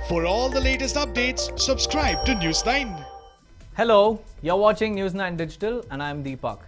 For all the latest updates, subscribe to News9. Hello, you're watching News9 Digital and I'm Deepak.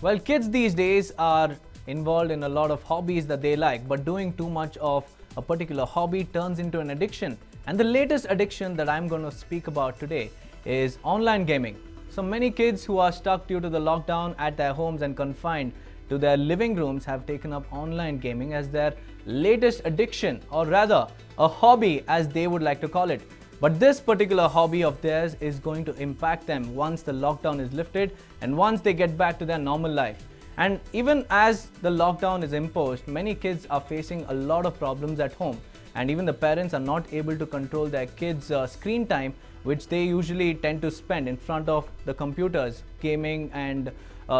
Well, kids these days are involved in a lot of hobbies that they like, but doing too much of a particular hobby turns into an addiction. And the latest addiction that I'm going to speak about today is online gaming. So many kids who are stuck due to the lockdown at their homes and confined to their living rooms have taken up online gaming as their latest addiction, or rather a hobby as they would like to call it. But this particular hobby of theirs is going to impact them once the lockdown is lifted and once they get back to their normal life. And even as the lockdown is imposed, many kids are facing a lot of problems at home, and even the parents are not able to control their kids' screen time, which they usually tend to spend in front of the computers, gaming and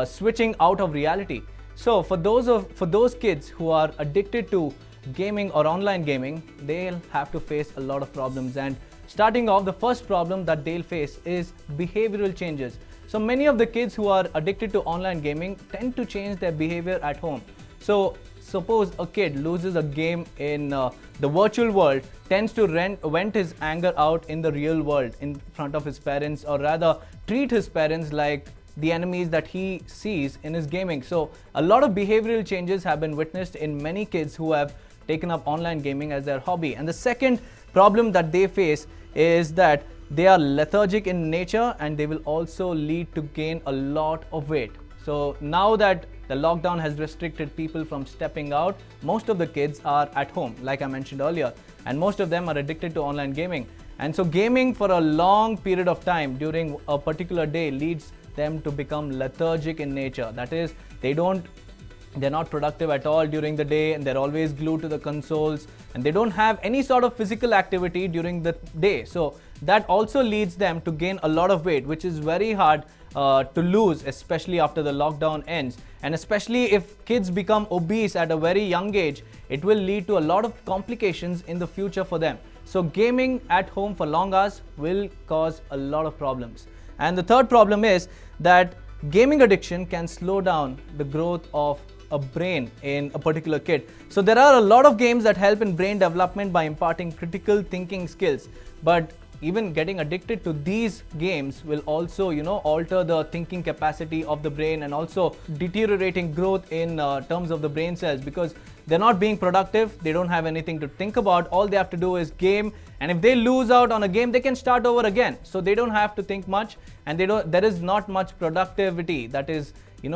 switching out of reality. So for those kids who are addicted to gaming or online gaming, they'll have to face a lot of problems. And starting off, the first problem that they'll face is behavioral changes. So many of the kids who are addicted to online gaming tend to change their behavior at home. So suppose a kid loses a game in the virtual world, tends to vent his anger out in the real world in front of his parents, or rather treat his parents like the enemies that he sees in his gaming. So a lot of behavioral changes have been witnessed in many kids who have taken up online gaming as their hobby. And the second problem that they face is that they are lethargic in nature, and they will also lead to gain a lot of weight. So now that the lockdown has restricted people from stepping out, most of the kids are at home, like I mentioned earlier, and most of them are addicted to online gaming. And so gaming for a long period of time during a particular day leads them to become lethargic in nature. That is, they're not productive at all during the day, and they're always glued to the consoles, and they don't have any sort of physical activity during the day. So that also leads them to gain a lot of weight, which is very hard to lose, especially after the lockdown ends. And especially if kids become obese at a very young age, it will lead to a lot of complications in the future for them. So gaming at home for long hours will cause a lot of problems. And the third problem is that gaming addiction can slow down the growth of a brain in a particular kid. So there are a lot of games that help in brain development by imparting critical thinking skills, but even getting addicted to these games will also, alter the thinking capacity of the brain, and also deteriorating growth in terms of the brain cells, because they're not being productive. They don't have anything to think about. All they have to do is game, and if they lose out on a game, they can start over again. So they don't have to think much, and there is not much productivity that is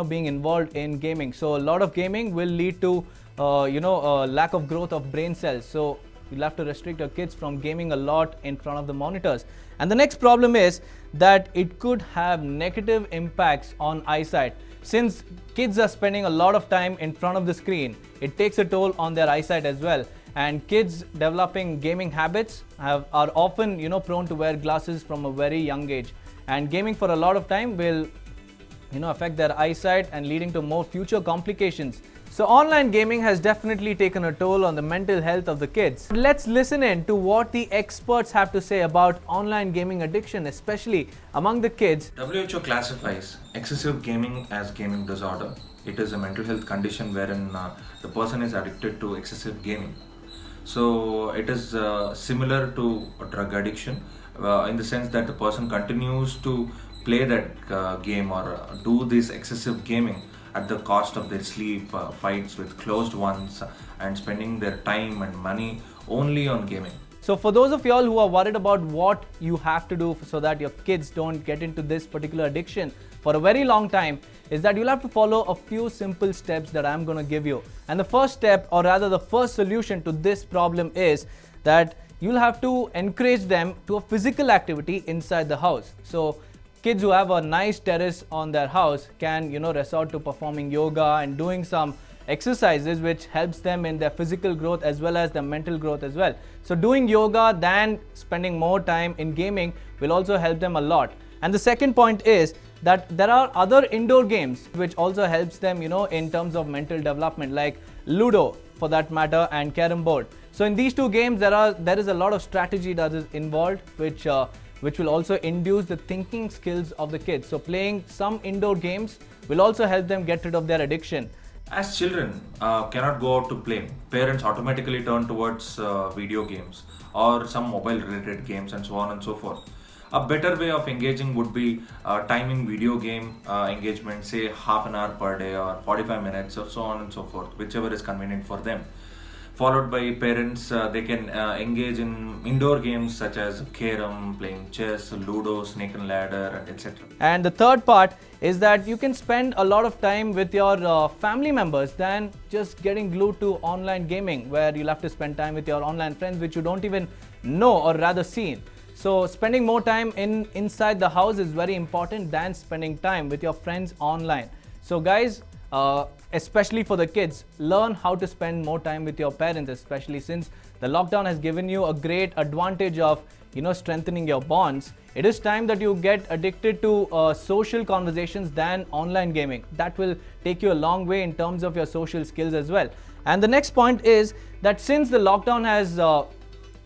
being involved in gaming. So a lot of gaming will lead to lack of growth of brain cells. So you'll have to restrict your kids from gaming a lot in front of the monitors. And the next problem is that it could have negative impacts on eyesight. Since kids are spending a lot of time in front of the screen, it takes a toll on their eyesight as well. And kids developing gaming habits are often prone to wear glasses from a very young age. And gaming for a lot of time will affect their eyesight and leading to more future complications. So online gaming has definitely taken a toll on the mental health of the kids. Let's listen in to what the experts have to say about online gaming addiction, especially among the kids. WHO classifies excessive gaming as gaming disorder. It is a mental health condition wherein the person is addicted to excessive gaming. So it is similar to a drug addiction in the sense that the person continues to play that game or do this excessive gaming at the cost of their sleep, fights with closed ones, and spending their time and money only on gaming. So for those of y'all who are worried about what you have to do so that your kids don't get into this particular addiction for a very long time, is that you'll have to follow a few simple steps that I'm going to give you. And the first step, or rather the first solution to this problem, is that you'll have to encourage them to a physical activity inside the house. So kids who have a nice terrace on their house can, resort to performing yoga and doing some exercises which helps them in their physical growth as well as their mental growth as well. So doing yoga than spending more time in gaming will also help them a lot. And the second point is that there are other indoor games which also helps them, in terms of mental development, like Ludo for that matter, and Carrom board. So in these two games, there is a lot of strategy that is involved, which will also induce the thinking skills of the kids. So playing some indoor games will also help them get rid of their addiction. As children cannot go out to play, parents automatically turn towards video games or some mobile related games and so on and so forth. A better way of engaging would be timing video game engagement, say half an hour per day or 45 minutes or so on and so forth, whichever is convenient for them. Followed by parents, they can engage in indoor games such as carom, playing chess, ludo, snake and ladder, and etc. And the third part is that you can spend a lot of time with your family members than just getting glued to online gaming, where you'll have to spend time with your online friends which you don't even know or rather seen. So spending more time inside the house is very important than spending time with your friends online. So guys, especially for the kids, learn how to spend more time with your parents, especially since the lockdown has given you a great advantage of strengthening your bonds. It is time that you get addicted to social conversations than online gaming. That will take you a long way in terms of your social skills as well. And the next point is that since the lockdown has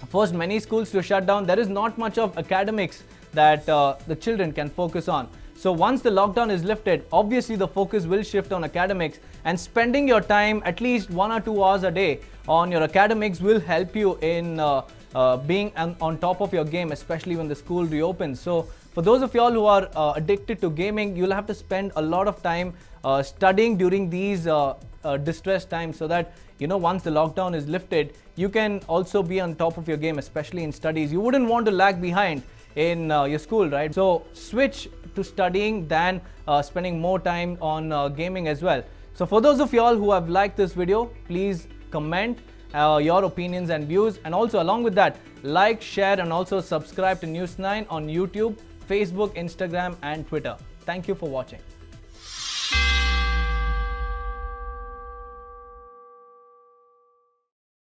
forced many schools to shut down, there is not much of academics that the children can focus on. So once the lockdown is lifted, obviously the focus will shift on academics, and spending your time at least 1 or 2 hours a day on your academics will help you in being on top of your game, especially when the school reopens. So for those of y'all who are addicted to gaming, you'll have to spend a lot of time studying during these distressed times, so that once the lockdown is lifted, you can also be on top of your game, especially in studies. You wouldn't want to lag behind in your school, right? So switch to studying than spending more time on gaming as well. So for those of y'all who have liked this video, please comment your opinions and views, and also along with that, like, share and also subscribe to News9 on YouTube, Facebook, Instagram and Twitter. Thank you for watching.